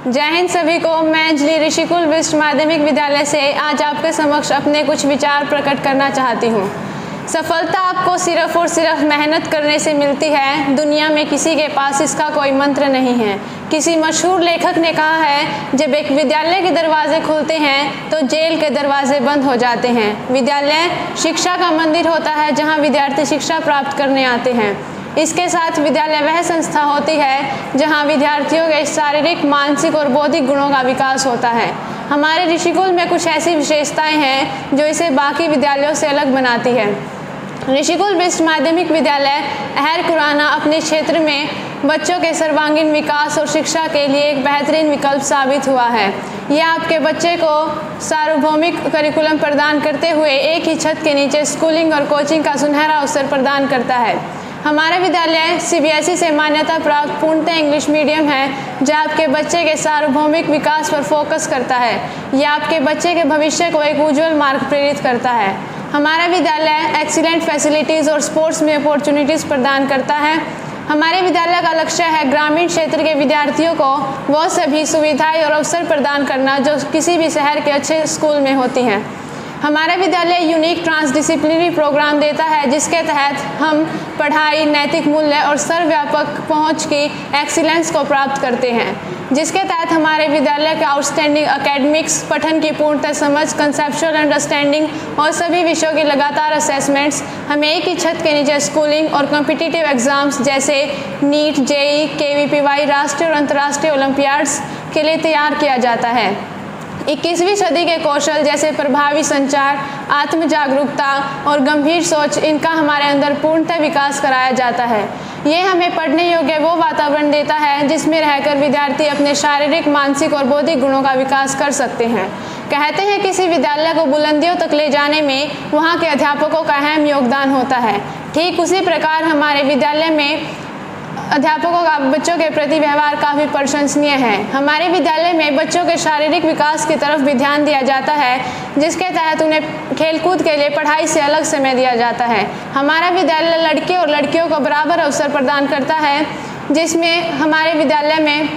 जय हिंद सभी को। मैं अंजलि ऋषिकुल विश्व माध्यमिक विद्यालय से आज आपके समक्ष अपने कुछ विचार प्रकट करना चाहती हूँ। सफलता आपको सिर्फ और सिर्फ मेहनत करने से मिलती है। दुनिया में किसी के पास इसका कोई मंत्र नहीं है। किसी मशहूर लेखक ने कहा है, जब एक विद्यालय के दरवाजे खुलते हैं तो जेल के दरवाजे बंद हो जाते हैं। विद्यालय शिक्षा का मंदिर होता है जहाँ विद्यार्थी शिक्षा प्राप्त करने आते हैं। इसके साथ विद्यालय वह संस्था होती है जहां विद्यार्थियों के शारीरिक, मानसिक और बौद्धिक गुणों का विकास होता है। हमारे ऋषिकुल में कुछ ऐसी विशेषताएं हैं जो इसे बाकी विद्यालयों से अलग बनाती है। ऋषिकुल विश्व माध्यमिक विद्यालय अहर कुराना अपने क्षेत्र में बच्चों के सर्वांगीण विकास और शिक्षा के लिए एक बेहतरीन विकल्प साबित हुआ है। यह आपके बच्चे को सार्वभौमिक करिकुलम प्रदान करते हुए एक ही छत के नीचे स्कूलिंग और कोचिंग का सुनहरा अवसर प्रदान करता है। हमारा विद्यालय सीबीएसई से मान्यता प्राप्त पूर्णतः इंग्लिश मीडियम है जो आपके बच्चे के सार्वभौमिक विकास पर फोकस करता है। यह आपके बच्चे के भविष्य को एक उज्जवल मार्ग प्रेरित करता है। हमारा विद्यालय एक्सीलेंट फैसिलिटीज़ और स्पोर्ट्स में अपॉर्चुनिटीज़ प्रदान करता है। हमारे विद्यालय का लक्ष्य है ग्रामीण क्षेत्र के विद्यार्थियों को वो सभी सुविधाएं और अवसर प्रदान करना जो किसी भी शहर के अच्छे स्कूल में होती हैं। हमारा विद्यालय यूनिक ट्रांसडिसिप्लिनरी प्रोग्राम देता है जिसके तहत हम पढ़ाई, नैतिक मूल्य और सर्वव्यापक पहुंच की एक्सीलेंस को प्राप्त करते हैं, जिसके तहत हमारे विद्यालय के आउटस्टैंडिंग एकेडमिक्स, पठन की पूर्णतः समझ, कंसेप्चुअल अंडरस्टैंडिंग और सभी विषयों की लगातार असेसमेंट्स हमें एक ही छत के नीचे स्कूलिंग और कॉम्पिटिटिव एग्जाम्स जैसे नीट, जेई, केवीपीवाई, राष्ट्रीय और अंतर्राष्ट्रीय ओलंपियाड्स के लिए तैयार किया जाता है। 21वीं सदी के कौशल जैसे प्रभावी संचार, आत्म जागरूकता और गंभीर सोच, इनका हमारे अंदर पूर्णतः विकास कराया जाता है। ये हमें पढ़ने योग्य वो वातावरण देता है जिसमें रहकर विद्यार्थी अपने शारीरिक, मानसिक और बौद्धिक गुणों का विकास कर सकते हैं। कहते हैं किसी विद्यालय को बुलंदियों तक ले जाने में वहाँ के अध्यापकों का अहम योगदान होता है। ठीक उसी प्रकार हमारे विद्यालय में अध्यापकों का बच्चों के प्रति व्यवहार काफ़ी प्रशंसनीय है। हमारे विद्यालय में बच्चों के शारीरिक विकास की तरफ भी ध्यान दिया जाता है, जिसके तहत उन्हें खेलकूद के लिए पढ़ाई से अलग समय दिया जाता है। हमारा विद्यालय लड़के और लड़कियों को बराबर अवसर प्रदान करता है, जिसमें हमारे विद्यालय में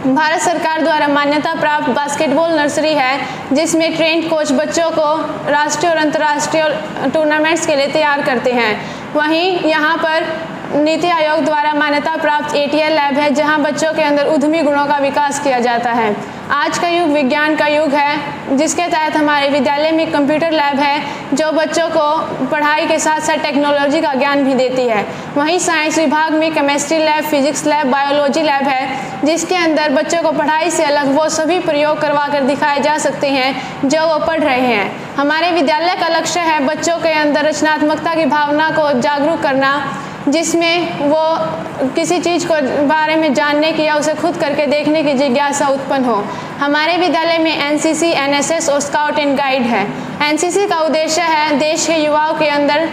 भारत सरकार द्वारा मान्यता प्राप्त बास्केटबॉल नर्सरी है, जिसमें ट्रेंड कोच बच्चों को राष्ट्रीय और अंतर्राष्ट्रीय टूर्नामेंट्स के लिए तैयार करते हैं। वहीं यहाँ पर नीति आयोग द्वारा मान्यता प्राप्त एटीएल लैब है जहां बच्चों के अंदर उद्यमी गुणों का विकास किया जाता है। आज का युग विज्ञान का युग है, जिसके तहत हमारे विद्यालय में कंप्यूटर लैब है जो बच्चों को पढ़ाई के साथ साथ टेक्नोलॉजी का ज्ञान भी देती है। वहीं साइंस विभाग में chemistry lab, physics lab, biology lab है जिसके अंदर बच्चों को पढ़ाई से अलग वो सभी प्रयोग करवा कर दिखाए जा सकते हैं जो वो पढ़ रहे हैं। हमारे विद्यालय का लक्ष्य है बच्चों के अंदर रचनात्मकता की भावना को जागरूक करना, जिसमें वो किसी चीज़ को बारे में जानने की या उसे खुद करके देखने की जिज्ञासा उत्पन्न हो। हमारे विद्यालय में एनसीसी, एनएसएस और स्काउट एंड गाइड है। एनसीसी का उद्देश्य है देश के युवाओं के अंदर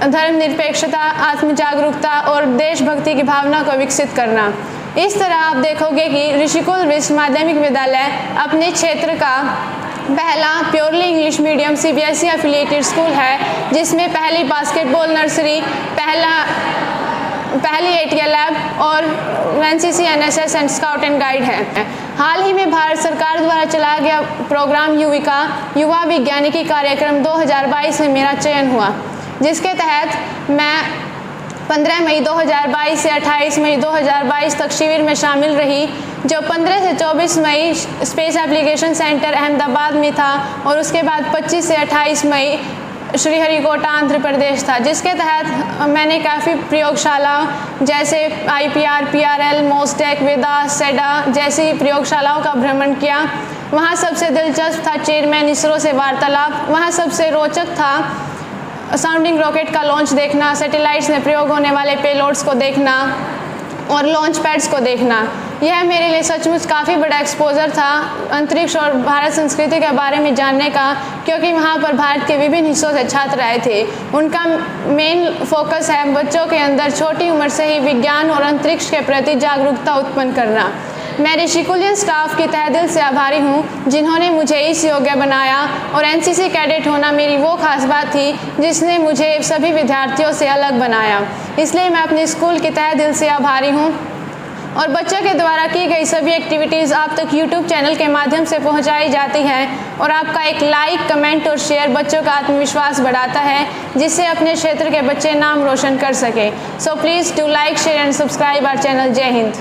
धर्मनिरपेक्षता, आत्म जागरूकता और देशभक्ति की भावना को विकसित करना। इस तरह आप देखोगे कि ऋषिकुल विश्व माध्यमिक विद्यालय अपने क्षेत्र का पहला purely English medium CBSE affiliated school है, जिसमें पहली बास्केटबॉल नर्सरी, पहली एटीएल लैब और NCC, NSS and scout and guide है। हाल ही में भारत सरकार द्वारा चलाया गया प्रोग्राम युविका युवा वैज्ञानिकी कार्यक्रम 2022 में मेरा चयन हुआ, जिसके तहत मैं 15 मई 2022 से 28 मई 2022 तक शिविर में शामिल रही, जो 15 से 24 मई स्पेस एप्लीकेशन सेंटर अहमदाबाद में था और उसके बाद 25 से 28 मई श्रीहरिकोटा आंध्र प्रदेश था, जिसके तहत मैंने काफ़ी प्रयोगशाला जैसे आईपीआर, पीआरएल, मोस्टेक, वेदास, सेडा जैसी प्रयोगशालाओं का भ्रमण किया। वहाँ सबसे दिलचस्प था चेयरमैन इसरो से वार्तालाप। वहाँ सबसे रोचक था साउंडिंग रॉकेट का लॉन्च देखना, सैटेलाइट्स में प्रयोग होने वाले पेलोड्स को देखना और लॉन्च पैड्स को देखना। यह मेरे लिए सचमुच काफ़ी बड़ा एक्सपोजर था अंतरिक्ष और भारत संस्कृति के बारे में जानने का, क्योंकि वहाँ पर भारत के विभिन्न हिस्सों से छात्र आए थे। उनका मेन फोकस है बच्चों के अंदर छोटी उम्र से ही विज्ञान और अंतरिक्ष के प्रति जागरूकता उत्पन्न करना। मैं ऋषिकुलियन स्टाफ की तहे दिल से आभारी हूँ जिन्होंने मुझे इस योग्य बनाया, और एनसीसी कैडेट होना मेरी वो खास बात थी जिसने मुझे सभी विद्यार्थियों से अलग बनाया। इसलिए मैं अपने स्कूल की तहे दिल से आभारी हूँ और बच्चों के द्वारा की गई सभी एक्टिविटीज़ आप तक यूट्यूब चैनल के माध्यम से पहुंचाई जाती हैं और आपका एक लाइक, कमेंट और शेयर बच्चों का आत्मविश्वास बढ़ाता है, जिससे अपने क्षेत्र के बच्चे नाम रोशन कर सके। So please do like, share and subscribe our channel. जय हिंद।